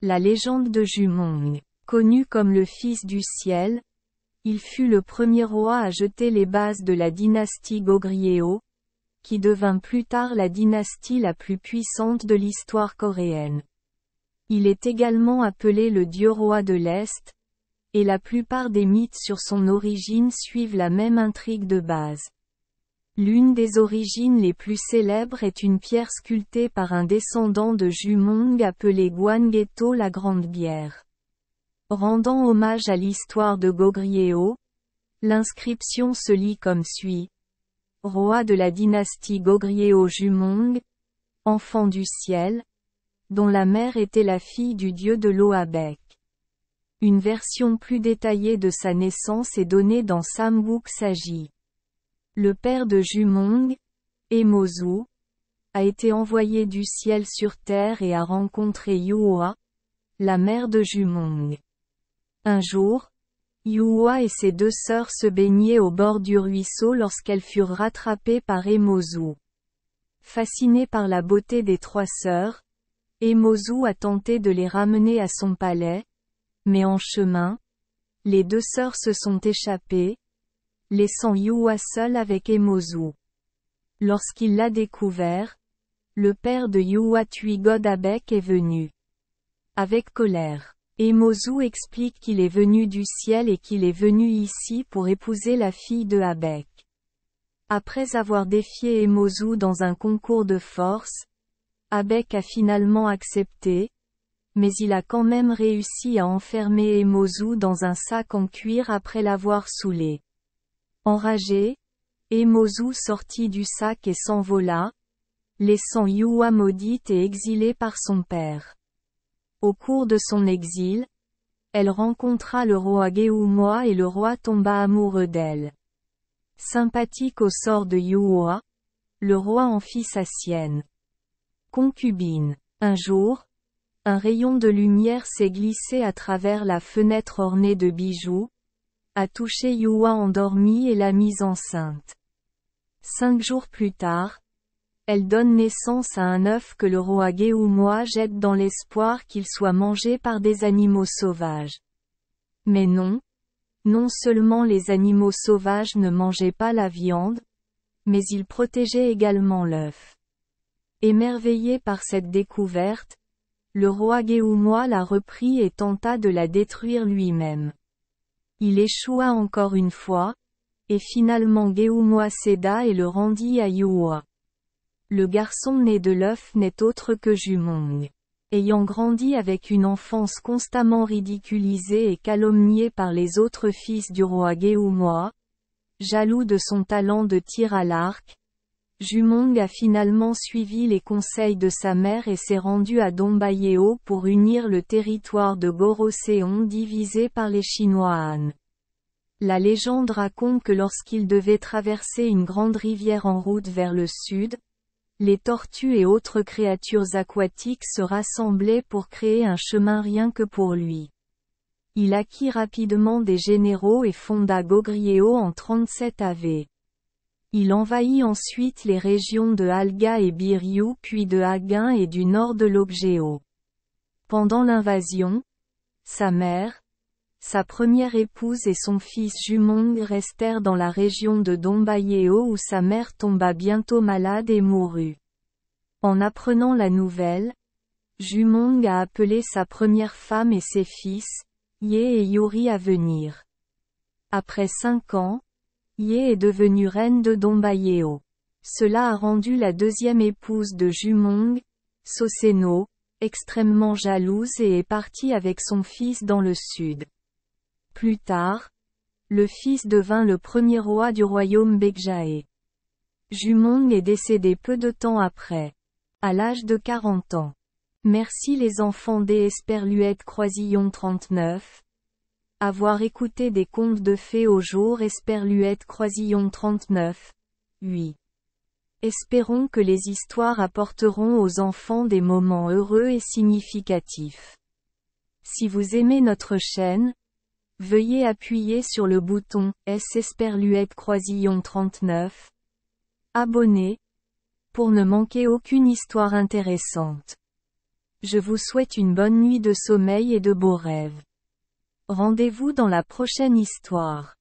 La légende de Jumong. Connu comme le Fils du Ciel, il fut le premier roi à jeter les bases de la dynastie Goguryeo, qui devint plus tard la dynastie la plus puissante de l'histoire coréenne. Il est également appelé le dieu roi de l'Est, et la plupart des mythes sur son origine suivent la même intrigue de base. L'une des origines les plus célèbres est une pierre sculptée par un descendant de Jumong appelé Gwangeto la Grande Bière. Rendant hommage à l'histoire de Goguryeo, l'inscription se lit comme suit. Roi de la dynastie Goguryeo Jumong, enfant du ciel, dont la mère était la fille du dieu de l'eau Abek. Une version plus détaillée de sa naissance est donnée dans Samguk Sagi. Le père de Jumong, Emozu, a été envoyé du ciel sur terre et a rencontré Yuhua, la mère de Jumong. Un jour, Yuhua et ses deux sœurs se baignaient au bord du ruisseau lorsqu'elles furent rattrapées par Emozu. Fasciné par la beauté des trois sœurs, Emozu a tenté de les ramener à son palais, mais en chemin, les deux sœurs se sont échappées, laissant Yuhua seul avec Emozu. Lorsqu'il l'a découvert, le père de Yuhua God Abek est venu. Avec colère, Emozu explique qu'il est venu du ciel et qu'il est venu ici pour épouser la fille de Abek. Après avoir défié Emozu dans un concours de force, Abek a finalement accepté, mais il a quand même réussi à enfermer Emozu dans un sac en cuir après l'avoir saoulé. Enragé, Emozu sortit du sac et s'envola, laissant Yuhua maudite et exilée par son père. Au cours de son exil, elle rencontra le roi Geumwa et le roi tomba amoureux d'elle. Sympathique au sort de Yuhua, le roi en fit sa sienne. Concubine. Un jour, un rayon de lumière s'est glissé à travers la fenêtre ornée de bijoux, a touché Yuhua endormie et l'a mise enceinte. 5 jours plus tard, elle donne naissance à un œuf que le roi Geumwa jette dans l'espoir qu'il soit mangé par des animaux sauvages. Mais non, non seulement les animaux sauvages ne mangeaient pas la viande, mais ils protégeaient également l'œuf. Émerveillé par cette découverte, le roi Geumwa la reprit et tenta de la détruire lui-même. Il échoua encore une fois, et finalement Geumwa céda et le rendit à Yuhua. Le garçon né de l'œuf n'est autre que Jumong. Ayant grandi avec une enfance constamment ridiculisée et calomniée par les autres fils du roi Geumwa, jaloux de son talent de tir à l'arc, Jumong a finalement suivi les conseils de sa mère et s'est rendu à Dongbuyeo pour unir le territoire de Goroseon divisé par les Chinois Han. La légende raconte que lorsqu'il devait traverser une grande rivière en route vers le sud, les tortues et autres créatures aquatiques se rassemblaient pour créer un chemin rien que pour lui. Il acquit rapidement des généraux et fonda Goguryeo en 37 AV. Il envahit ensuite les régions de Alga et Biryu puis de Haguin et du nord de Lokgeo. Pendant l'invasion, sa mère, sa première épouse et son fils Jumong restèrent dans la région de Dongbuyeo où sa mère tomba bientôt malade et mourut. En apprenant la nouvelle, Jumong a appelé sa première femme et ses fils, Ye et Yori à venir. Après 5 ans, Ye est devenue reine de Dongbuyeo. Cela a rendu la deuxième épouse de Jumong, Soseno, extrêmement jalouse et est partie avec son fils dans le sud. Plus tard, le fils devint le premier roi du royaume Baekjae. Jumong est décédé peu de temps après, à l'âge de 40 ans. Merci les enfants des Esperluette Croisillon 39. Avoir écouté des contes de fées au jour Esperluette Croisillon 39. 8. Espérons que les histoires apporteront aux enfants des moments heureux et significatifs. Si vous aimez notre chaîne, veuillez appuyer sur le bouton S Esperluette Croisillon 39. Abonner, pour ne manquer aucune histoire intéressante. Je vous souhaite une bonne nuit de sommeil et de beaux rêves. Rendez-vous dans la prochaine histoire.